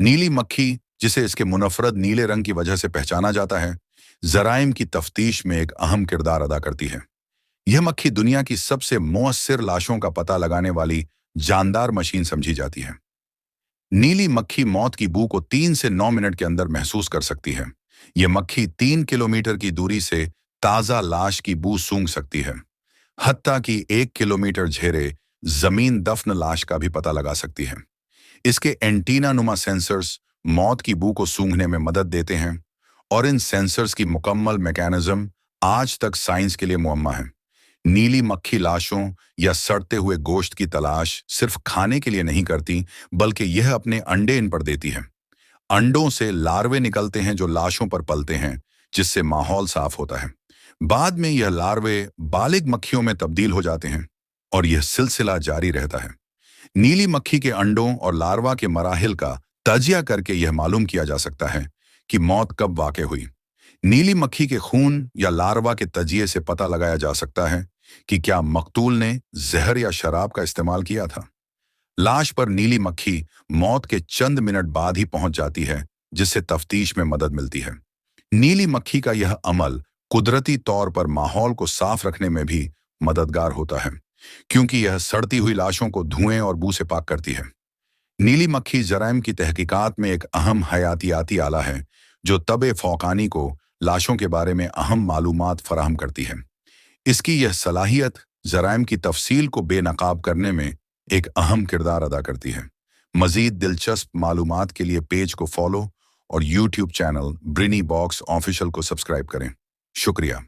नीली मक्खी, जिसे इसके मुनफरद नीले रंग की वजह से पहचाना जाता है, जराइम की तफ्तीश में एक अहम किरदार अदा करती है। यह मक्खी दुनिया की सबसे मुअस्सिर लाशों का पता लगाने वाली जानदार मशीन समझी जाती है। नीली मक्खी मौत की बू को 3 से 9 मिनट के अंदर महसूस कर सकती है। यह मक्खी 3 किलोमीटर की दूरी से ताज़ा लाश की बू सूंघ सकती है। हत्ता कि 1 किलोमीटर झेरे जमीन दफन लाश का भी पता लगा सकती है। इसके एंटीना नुमा सेंसर्स मौत की बू को सूंघने में मदद देते हैं, और इन सेंसर्स की मुकम्मल मैकेनिज्म आज तक साइंस के लिए मुअम्मा है। नीली मक्खी लाशों या सड़ते हुए गोश्त की तलाश सिर्फ खाने के लिए नहीं करती, बल्कि यह अपने अंडे इन पर देती है। अंडों से लार्वे निकलते हैं जो लाशों पर पलते हैं, जिससे माहौल साफ होता है। बाद में यह लार्वे बालिग मक्खियों में तब्दील हो जाते हैं, और यह सिलसिला जारी रहता है। नीली मक्खी के अंडों और लार्वा के मराहिल का तजिया करके यह मालूम किया जा सकता है कि मौत कब वाक़ हुई। नीली मक्खी के खून या लार्वा के तजिए से पता लगाया जा सकता है कि क्या मकतूल ने जहर या शराब का इस्तेमाल किया था। लाश पर नीली मक्खी मौत के चंद मिनट बाद ही पहुंच जाती है, जिससे तफ्तीश में मदद मिलती है। नीली मक्खी का यह अमल कुदरती तौर पर माहौल को साफ रखने में भी मददगार होता है, क्योंकि यह सड़ती हुई लाशों को धुएं और बू से पाक करती है। नीली मक्खी जराइम की तहकीकात में एक अहम हयातियाती आला है, जो तबे फौकानी को लाशों के बारे में अहम मालूमात फराहम करती है। इसकी यह सलाहियत जराइम की तफसील को बेनकाब करने में एक अहम किरदार अदा करती है। मज़ीद दिलचस्प मालूमात के लिए पेज को फॉलो और यूट्यूब चैनल ब्रिनी बॉक्स ऑफिशियल को सब्सक्राइब करें। शुक्रिया।